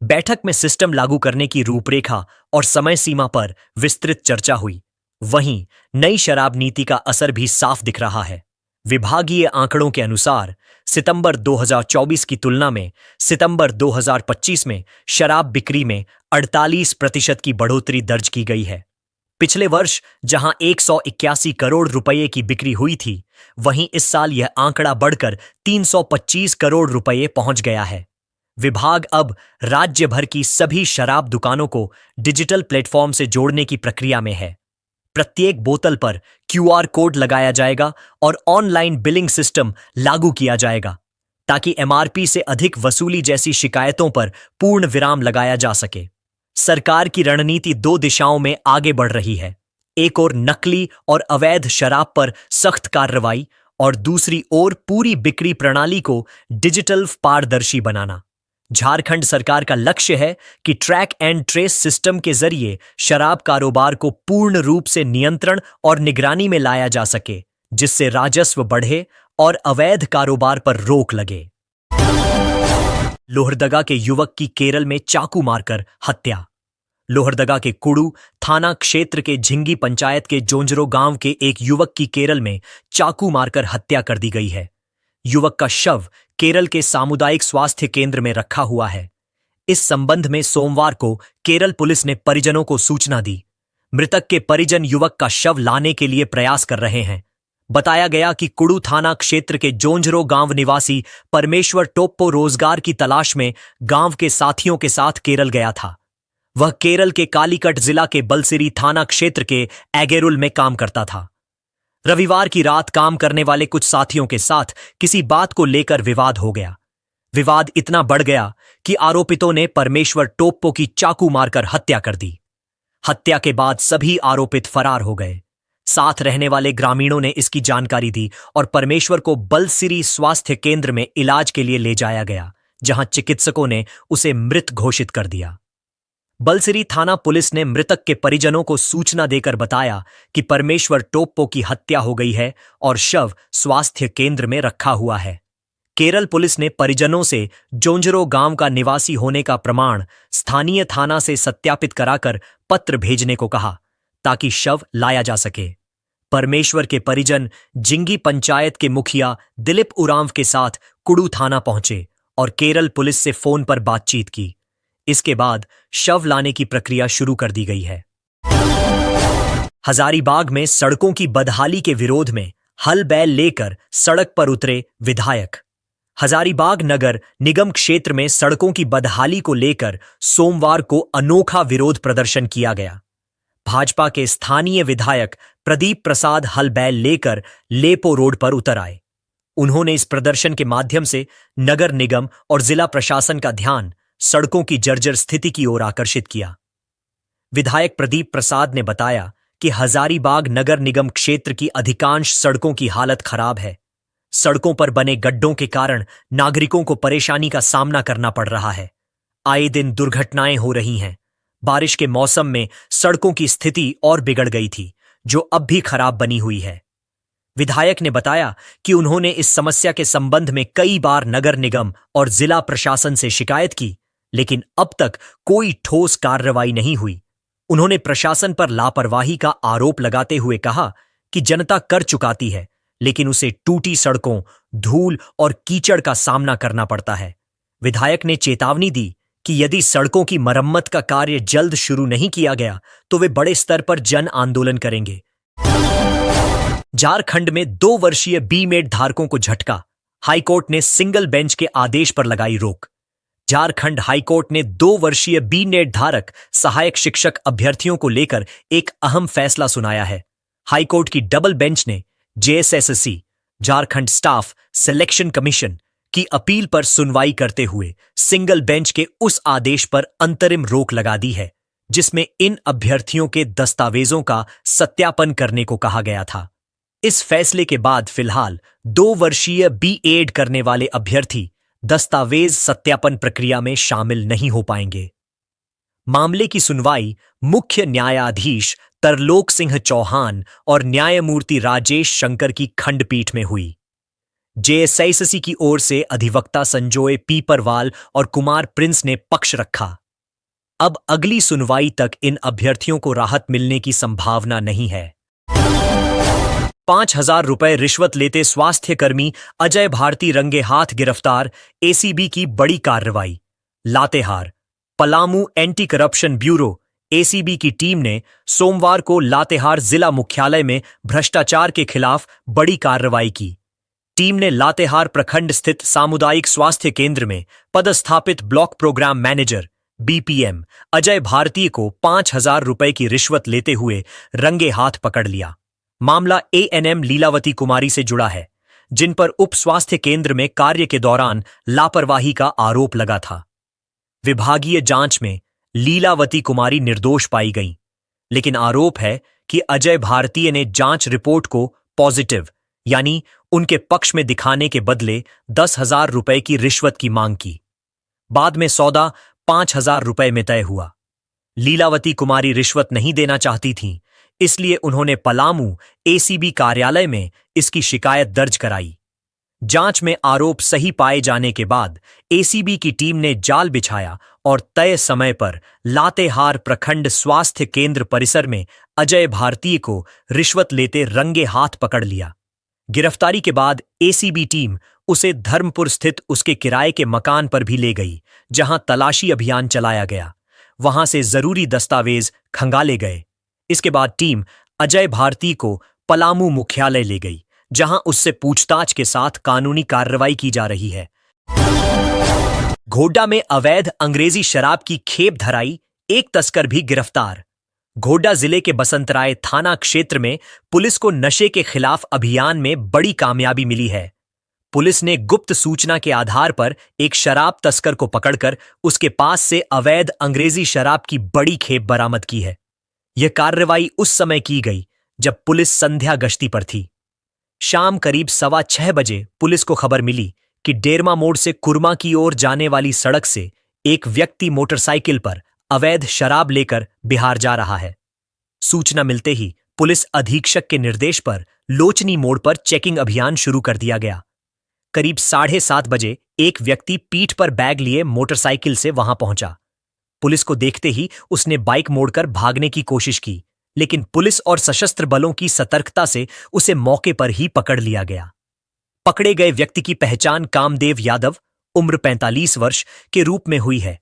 बैठक में सिस्टम लागू करने की रूपरेखा और समय सीमा पर विस्तृत चर्चा हुई। वहीं नई शराब नीति का असर भी साफ दिख रहा है। विभागीय आंकड़ों के अनुसार सितंबर 2024 की तुलना में सितंबर 2025 में शराब बिक्री में 48% की बढ़ोतरी दर्ज की गई है। पिछले वर्ष जहां 181 करोड़ रुपए की बिक्री हुई थी, वहीं इस साल यह आंकड़ा बढ़कर 325 करोड़ रुपए पहुंच गया है। विभाग अब राज्य भर की सभी शराब दुकानों को डिजिटल प्लेटफॉर्म से जोड़ने की प्रक्रिया में है। प्रत्येक बोतल पर क्यूआर कोड लगाया जाएगा और ऑनलाइन बिलिंग सिस्टम लागू किया जाएगा ताकि एमआरपी से अधिक वसूली जैसी शिकायतों पर पूर्ण विराम लगाया जा सके। सरकार की रणनीति 2 दिशाओं में आगे बढ़ रही है। एक ओर नकली और अवैध शराब पर सख्त कार्रवाई और दूसरी ओर पूरी बिक्री प्रणाली को डिजिटल पारदर्शी बनाना। झारखंड सरकार का लक्ष्य है कि ट्रैक एंड ट्रेस सिस्टम के जरिए शराब कारोबार को पूर्ण रूप से नियंत्रण और निगरानी में लाया जा सके, जिससे राजस्व बढ़े और अवैध कारोबार पर रोक लगे। लोहरदगा के युवक की केरल में चाकू मारकर हत्या। लोहरदगा के कुड़ू थाना क्षेत्र के झिंगी पंचायत के जोंजरो गांव के एक युवक की केरल में चाकू मारकर हत्या कर दी गई है। युवक का शव केरल के सामुदायिक स्वास्थ्य केंद्र में रखा हुआ है। इस संबंध में सोमवार को केरल पुलिस ने परिजनों को सूचना दी। मृतक के परिजन युवक का शव लाने के लिए प्रयास कर रहे हैं। बताया गया कि कुड़ू थाना क्षेत्र के जोंजरो गांव निवासी परमेश्वर टोप्पो रोजगार की तलाश में गांव के साथियों के साथ केरल गया था। वह केरल के कालीकट जिला के बलसिरी थाना क्षेत्र के एगेरुल में काम करता था। रविवार की रात काम करने वाले कुछ साथियों के साथ किसी बात को लेकर विवाद हो गया। विवाद इतना बढ़ गया कि आरोपितों ने परमेश्वर टोप्पो की चाकू मारकर हत्या कर दी। हत्या के बाद सभी आरोपित फरार हो गए। साथ रहने वाले ग्रामीणों ने इसकी जानकारी दी और परमेश्वर को बलसिरी स्वास्थ्य केंद्र में इलाज के लिए ले जाया गया, जहां चिकित्सकों ने उसे मृत घोषित कर दिया। बलसिरी थाना पुलिस ने मृतक के परिजनों को सूचना देकर बताया कि परमेश्वर टोप्पो की हत्या हो गई है और शव स्वास्थ्य केंद्र में रखा हुआ है। केरल पुलिस ने परिजनों से जोंजरो गांव का निवासी होने का प्रमाण स्थानीय थाना से सत्यापित कराकर पत्र भेजने को कहा, ताकि शव लाया जा सके। परमेश्वर के परिजन जिंगी पंचायत के मुखिया दिलीप उरांव के साथ कुड़ू थाना पहुंचे और केरल पुलिस से फोन पर बातचीत की। इसके बाद शव लाने की प्रक्रिया शुरू कर दी गई है। हजारीबाग में सड़कों की बदहाली के विरोध में हल बैल लेकर सड़क पर उतरे विधायक। हजारीबाग नगर निगम क्षेत्र में सड़कों की बदहाली को लेकर सोमवार को अनोखा विरोध प्रदर्शन किया गया। भाजपा के स्थानीय विधायक प्रदीप प्रसाद हल बैल लेकर लेपो रोड पर उतर आए। उन्होंने इस प्रदर्शन के माध्यम से नगर निगम और जिला प्रशासन का ध्यान सड़कों की जर्जर स्थिति की ओर आकर्षित किया। विधायक प्रदीप प्रसाद ने बताया कि हजारीबाग नगर निगम क्षेत्र की अधिकांश सड़कों की हालत खराब है। सड़कों पर बने गड्ढों के कारण नागरिकों को परेशानी का सामना करना पड़ रहा है। आए दिन दुर्घटनाएं हो रही हैं। बारिश के मौसम में सड़कों की स्थिति और बिगड़ गई थी, जो अब भी खराब बनी हुई है। विधायक ने बताया कि उन्होंने इस समस्या के संबंध में कई बार नगर निगम और जिला प्रशासन से शिकायत की, लेकिन अब तक कोई ठोस कार्रवाई नहीं हुई। उन्होंने प्रशासन पर लापरवाही का आरोप लगाते हुए कहा कि जनता कर चुकाती है, लेकिन उसे टूटी सड़कों, धूल और कीचड़ का सामना करना पड़ता है। विधायक ने चेतावनी दी कि यदि सड़कों की मरम्मत का कार्य जल्द शुरू नहीं किया गया तो वे बड़े स्तर पर जन आंदोलन करेंगे। झारखंड में 2 वर्षीय बीमेड धारकों को झटका। हाईकोर्ट ने सिंगल बेंच के आदेश पर लगाई रोक। झारखंड हाईकोर्ट ने 2 वर्षीय बीनेट धारक सहायक शिक्षक अभ्यर्थियों को लेकर एक अहम फैसला सुनाया है। हाईकोर्ट की डबल बेंच ने JSSC Jharkhand staff selection commission की अपील पर सुनवाई करते हुए सिंगल बेंच के उस आदेश पर अंतरिम रोक लगा दी है, जिसमें इन अभ्यर्थियों के दस्तावेजों का सत्यापन करने को कहा गया था। इस फैसले के बाद फिलहाल 2 वर्षीय बीएड करने वाले अभ्यर्थी दस्तावेज सत्यापन प्रक्रिया में शामिल नहीं हो पाएंगे। मामले की सुनवाई मुख्य न्यायाधीश तरलोक सिंह चौहान और न्यायमूर्ति राजेश शंकर की खंडपीठ में हुई। जेएसएससी की ओर से अधिवक्ता संजोय पीपरवाल और कुमार प्रिंस ने पक्ष रखा। अब अगली सुनवाई तक इन अभ्यर्थियों को राहत मिलने की संभावना नहीं है। 5,000 रुपए रिश्वत लेते स्वास्थ्यकर्मी अजय भारती रंगे हाथ गिरफ्तार। एसीबी की बड़ी कार्रवाई। Latehar Palamu anti corruption bureau ACB की टीम ने सोमवार को लातेहार जिला मुख्यालय में भ्रष्टाचार के खिलाफ बड़ी कार्रवाई की। टीम ने लातेहार प्रखंड स्थित सामुदायिक स्वास्थ्य केंद्र में पदस्थापित block program manager BPM Ajay Bharati को 5,000 रुपए की रिश्वत लेते हुए रंगे हाथ पकड़ लिया। मामला एएनएम लीलावती कुमारी से जुड़ा है, जिन पर उप स्वास्थ्य केंद्र में कार्य के दौरान लापरवाही का आरोप लगा था। विभागीय जांच में लीलावती कुमारी निर्दोष पाई गईं, लेकिन आरोप है कि अजय भारतीय ने जांच रिपोर्ट को पॉजिटिव यानी उनके पक्ष में दिखाने के बदले 10,000 रुपए की रिश्वत की मांग की। बाद में सौदा 5,000 रुपए में तय हुआ। लीलावती कुमारी रिश्वत नहीं देना चाहती थीं, इसलिए उन्होंने पलामू एसीबी कार्यालय में इसकी शिकायत दर्ज कराई। जांच में आरोप सही पाए जाने के बाद एसीबी की टीम ने जाल बिछाया और तय समय पर लातेहार प्रखंड स्वास्थ्य केंद्र परिसर में अजय भारतीय को रिश्वत लेते रंगे हाथ पकड़ लिया। गिरफ्तारी के बाद एसीबी टीम उसे धर्मपुर स्थित उसके किराए के मकान पर भी ले गई, जहां तलाशी अभियान चलाया गया। वहां से जरूरी दस्तावेज खंगाले गए। इसके बाद टीम अजय भारती को पलामू मुख्यालय ले गई, जहां उससे पूछताछ के साथ कानूनी कार्रवाई की जा रही है। घोडा में अवैध अंग्रेजी शराब की खेप धराई, एक तस्कर भी गिरफ्तार। घोडा जिले के बसंतराय थाना क्षेत्र में पुलिस को नशे के खिलाफ अभियान में बड़ी कामयाबी मिली है। पुलिस ने गुप्त सूचना के आधार पर एक शराब तस्कर को पकड़कर उसके पास से अवैध अंग्रेजी शराब की बड़ी खेप बरामद की है। यह कार्रवाई उस समय की गई जब पुलिस संध्या गश्ती पर थी। शाम करीब 6:15 बजे पुलिस को खबर मिली कि डेरमा मोड़ से कुरमा की ओर जाने वाली सड़क से एक व्यक्ति मोटरसाइकिल पर अवैध शराब लेकर बिहार जा रहा है। सूचना मिलते ही पुलिस अधीक्षक के निर्देश पर लोचनी मोड़ पर चेकिंग अभियान शुरू कर दिया गया। करीब 7:30 बजे एक व्यक्ति पीठ पर बैग लिए मोटरसाइकिल से वहां पहुंचा। पुलिस को देखते ही उसने बाइक मोड़कर भागने की कोशिश की, लेकिन पुलिस और सशस्त्र बलों की सतर्कता से उसे मौके पर ही पकड़ लिया गया। पकड़े गए व्यक्ति की पहचान कामदेव यादव, उम्र 45 वर्ष के रूप में हुई है,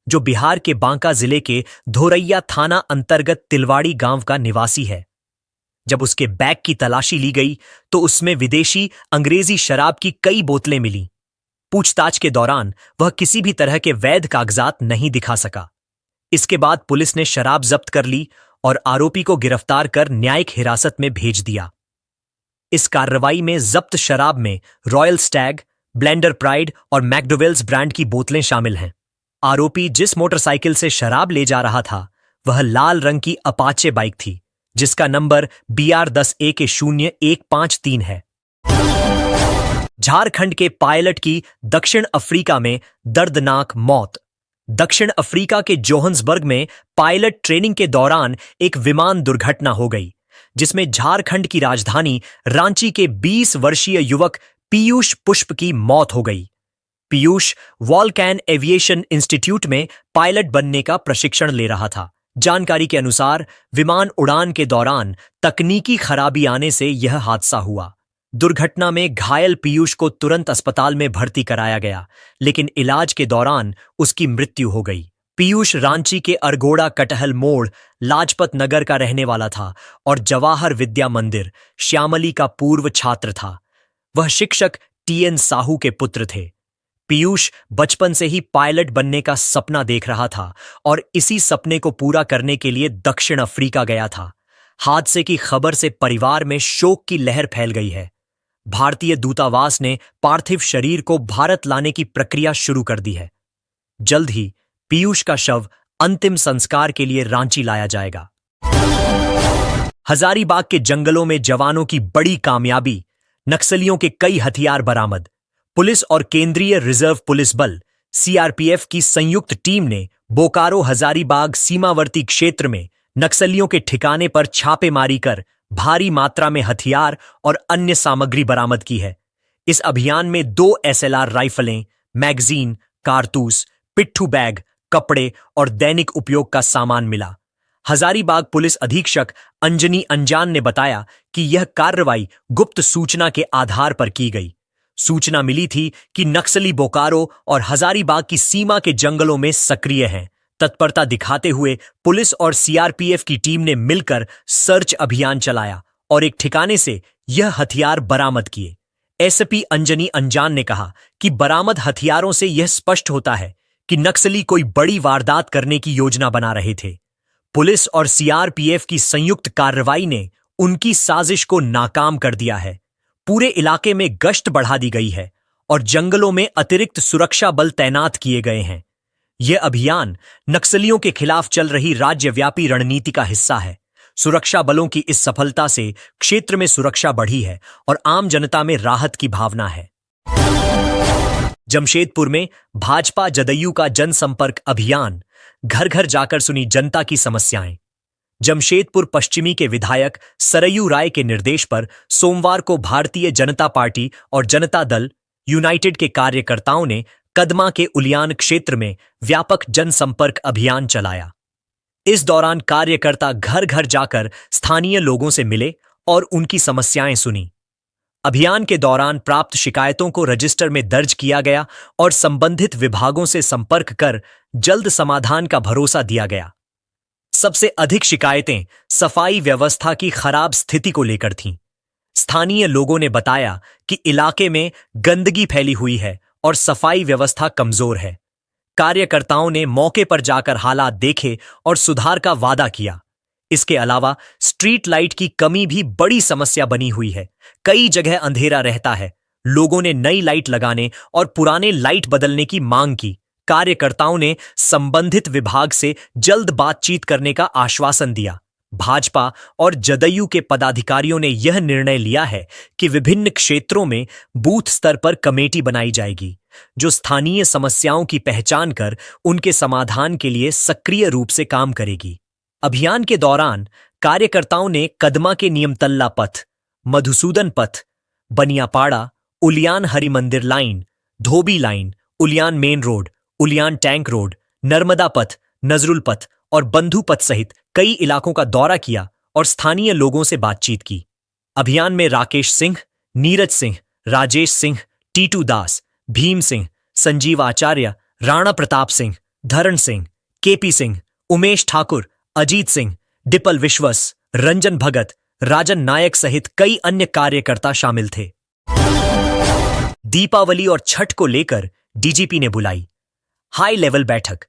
जो बिहार के बांका जिले के धोरैया थाना अंतर्गत तिलवाड़ी गांव का निवासी है। जब उसके बैग की तलाशी ली गई तो उसमें विदेशी अंग्रेजी शराब की कई बोतलें मिली। पूछताछ के दौरान वह किसी भी तरह के वैध कागजात नहीं दिखा सका। इसके बाद पुलिस ने शराब जब्त कर ली और आरोपी को गिरफ्तार कर न्यायिक हिरासत में भेज दिया। इस कार्रवाई में जब्त शराब में रॉयल स्टैग, ब्लेंडर प्राइड और मैकडोवेल्स ब्रांड की बोतलें शामिल हैं। आरोपी जिस मोटरसाइकिल से शराब ले जा रहा था वह लाल रंग की अपाचे बाइक थी, जिसका नंबर BR10A0153 है। झारखंड के पायलट की दक्षिण अफ्रीका में दर्दनाक मौत। दक्षिण अफ्रीका के जोहान्सबर्ग में पायलट ट्रेनिंग के दौरान एक विमान दुर्घटना हो गई, जिसमें झारखंड की राजधानी रांची के 20 वर्षीय युवक पीयूष पुष्प की मौत हो गई। पीयूष वॉल्कैन एविएशन इंस्टीट्यूट में पायलट बनने का प्रशिक्षण ले रहा था। जानकारी के अनुसार विमान उड़ान के दौरान तकनीकी खराबी आने से यह हादसा हुआ। दुर्घटना में घायल पीयूष को तुरंत अस्पताल में भर्ती कराया गया, लेकिन इलाज के दौरान उसकी मृत्यु हो गई। पीयूष रांची के अरगोड़ा कटहल मोड़ लाजपत नगर का रहने वाला था और जवाहर विद्या मंदिर श्यामली का पूर्व छात्र था। वह शिक्षक TN साहू के पुत्र थे। पीयूष बचपन से ही पायलट बनने का सपना देख रहा था और इसी सपने को पूरा करने के लिए दक्षिण अफ्रीका गया था। हादसे की खबर से परिवार में शोक की लहर फैल गई है। भारतीय दूतावास ने पार्थिव शरीर को भारत लाने की प्रक्रिया शुरू कर दी है। जल्द ही पीयूष का शव अंतिम संस्कार के लिए रांची लाया जाएगा। हजारीबाग के जंगलों में जवानों की बड़ी कामयाबी, नक्सलियों के कई हथियार बरामद। पुलिस और केंद्रीय रिजर्व पुलिस बल CRPF की संयुक्त टीम ने बोकारो हजारीबाग सीमावर्ती क्षेत्र में नक्सलियों के ठिकाने पर छापेमारी कर भारी मात्रा में हथियार और अन्य सामग्री बरामद की है। इस अभियान में 2 SLR राइफलें, मैगजीन, कारतूस, पिट्ठू बैग, कपड़े और दैनिक उपयोग का सामान मिला। हजारीबाग पुलिस अधीक्षक अंजनी अंजान ने बताया कि यह कार्रवाई गुप्त सूचना के आधार पर की गई। सूचना मिली थी कि नक्सली बोकारो और हजारीबाग की सीमा के जंगलों में सक्रिय हैं। तत्परता दिखाते हुए पुलिस और CRPF की टीम ने मिलकर सर्च अभियान चलाया और एक ठिकाने से यह हथियार बरामद किए। SP अंजनी अंजान ने कहा कि बरामद हथियारों से यह स्पष्ट होता है कि नक्सली कोई बड़ी वारदात करने की योजना बना रहे थे। पुलिस और CRPF की संयुक्त कार्रवाई ने उनकी साजिश को नाकाम कर दिया है। पूरे इलाके में गश्त बढ़ा दी गई है और जंगलों में अतिरिक्त सुरक्षा बल तैनात किए गए हैं। यह अभियान नक्सलियों के खिलाफ चल रही राज्यव्यापी रणनीति का हिस्सा है। सुरक्षा बलों की इस सफलता से क्षेत्र में सुरक्षा बढ़ी है और आम जनता में राहत की भावना है। जमशेदपुर में भाजपा जदयू का जनसंपर्क अभियान, घर घर जाकर सुनी जनता की समस्याएं। जमशेदपुर पश्चिमी के विधायक सरयू राय के निर्देश पर सोमवार को भारतीय जनता पार्टी और जनता दल यूनाइटेड के कार्यकर्ताओं ने कदमा के उलियान क्षेत्र में व्यापक जनसंपर्क अभियान चलाया। इस दौरान कार्यकर्ता घर घर जाकर स्थानीय लोगों से मिले और उनकी समस्याएं सुनी। अभियान के दौरान प्राप्त शिकायतों को रजिस्टर में दर्ज किया गया और संबंधित विभागों से संपर्क कर जल्द समाधान का भरोसा दिया गया। सबसे अधिक शिकायतें सफाई व्यवस्था की खराब स्थिति को लेकर थीं। स्थानीय लोगों ने बताया कि इलाके में गंदगी फैली हुई है और सफाई व्यवस्था कमजोर है। कार्यकर्ताओं ने मौके पर जाकर हालात देखे और सुधार का वादा किया। इसके अलावा स्ट्रीट लाइट की कमी भी बड़ी समस्या बनी हुई है। कई जगह अंधेरा रहता है। लोगों ने नई लाइट लगाने और पुराने लाइट बदलने की मांग की। कार्यकर्ताओं ने संबंधित विभाग से जल्द बातचीत करने का आश्वासन दिया। भाजपा और जदयू के पदाधिकारियों ने यह निर्णय लिया है कि विभिन्न क्षेत्रों में बूथ स्तर पर कमेटी बनाई जाएगी, जो स्थानीय समस्याओं की पहचान कर उनके समाधान के लिए सक्रिय रूप से काम करेगी। अभियान के दौरान कार्यकर्ताओं ने कदमा के नियमतल्ला पथ, मधुसूदन पथ, बनियापाड़ा, Uliyan Hari Mandir line, Dhobi line, Uliyan main road, Uliyan tank road, Narmada Path, Nazrul पथ और बंधु पथ सहित कई इलाकों का दौरा किया और स्थानीय लोगों से बातचीत की। अभियान में राकेश सिंह, नीरज सिंह, राजेश सिंह, टीटू दास, भीम सिंह, संजीव आचार्य, राणा प्रताप सिंह, धरण सिंह, केपी सिंह, उमेश ठाकुर, अजीत सिंह, डिपल विश्वस, रंजन भगत, राजन नायक सहित कई अन्य कार्यकर्ता शामिल थे। दीपावली और छठ को लेकर डीजीपी ने बुलाई हाई लेवल बैठक।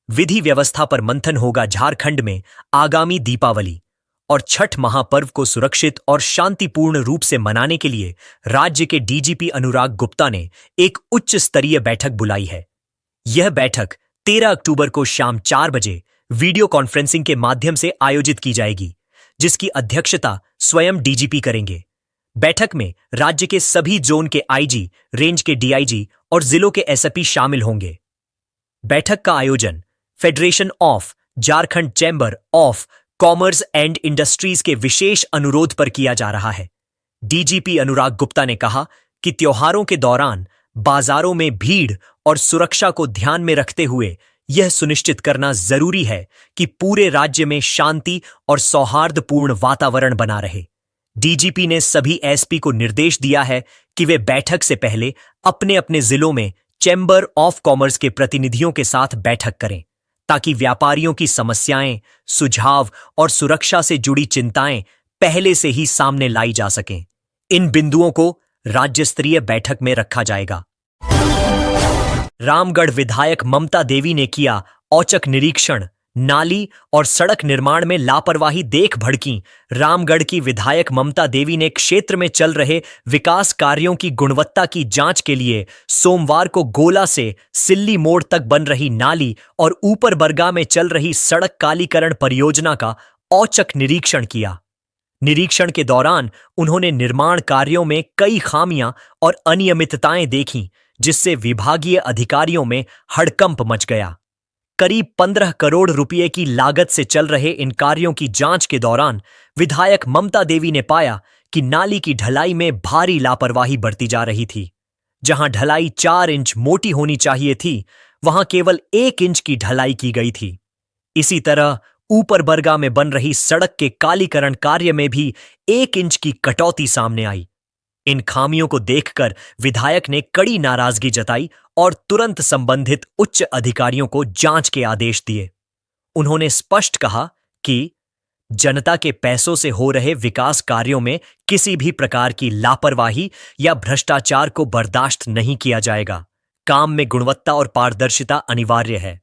विधि व्यवस्था पर मंथन होगा झारखंड में आगामी दीपावली और छठ महापर्व को सुरक्षित और शांतिपूर्ण रूप से मनाने के लिए राज्य के डीजीपी अनुराग गुप्ता ने एक उच्च स्तरीय बैठक बुलाई है। यह बैठक 13 अक्टूबर को शाम 4 बजे वीडियो कॉन्फ्रेंसिंग के माध्यम से आयोजित की जाएगी, जिसकी अध्यक्षता स्वयं डीजीपी करेंगे। बैठक में राज्य के सभी जोन के आईजी, रेंज के डीआईजी और जिलों के एसपी शामिल होंगे। बैठक का आयोजन federation of Jharkhand chamber of commerce and industries के विशेष अनुरोध पर किया जा रहा है। डीजीपी अनुराग गुप्ता ने कहा कि त्योहारों के दौरान बाजारों में भीड़ और सुरक्षा को ध्यान में रखते हुए यह सुनिश्चित करना जरूरी है कि पूरे राज्य में शांति और सौहार्दपूर्ण वातावरण बना रहे। डीजीपी ने सभी एसपी को निर्देश दिया है कि वे बैठक से पहले अपने अपने जिलों में चैम्बर ऑफ कॉमर्स के प्रतिनिधियों के साथ बैठक करें, ताकि व्यापारियों की समस्याएं, सुझाव और सुरक्षा से जुड़ी चिंताएं पहले से ही सामने लाई जा सकें। इन बिंदुओं को राज्य स्तरीय बैठक में रखा जाएगा। रामगढ़ विधायक ममता देवी ने किया औचक निरीक्षण। नाली और सड़क निर्माण में लापरवाही देख भड़कीं। रामगढ़ की विधायक ममता देवी ने क्षेत्र में चल रहे विकास कार्यों की गुणवत्ता की जांच के लिए सोमवार को गोला से सिल्ली मोड़ तक बन रही नाली और ऊपर बरगा में चल रही सड़क कालीकरण परियोजना का औचक निरीक्षण किया। निरीक्षण के दौरान उन्होंने निर्माण कार्यों में कई खामियां और अनियमितताएं देखीं, जिससे विभागीय अधिकारियों में हड़कंप मच गया। करीब 15 करोड़ रुपए की लागत से चल रहे इन कार्यों की जांच के दौरान विधायक ममता देवी ने पाया कि नाली की ढलाई में भारी लापरवाही बरती जा रही थी। जहां ढलाई 4 इंच मोटी होनी चाहिए थी, वहां केवल 1 इंच की ढलाई की गई थी। इसी तरह ऊपर बरगा में बन रही सड़क के कालीकरण कार्य में भी 1 इंच की कटौती सामने आई। इन खामियों को देखकर विधायक ने कड़ी नाराजगी जताई और तुरंत संबंधित उच्च अधिकारियों को जांच के आदेश दिए। उन्होंने स्पष्ट कहा कि जनता के पैसों से हो रहे विकास कार्यों में किसी भी प्रकार की लापरवाही या भ्रष्टाचार को बर्दाश्त नहीं किया जाएगा। काम में गुणवत्ता और पारदर्शिता अनिवार्य है।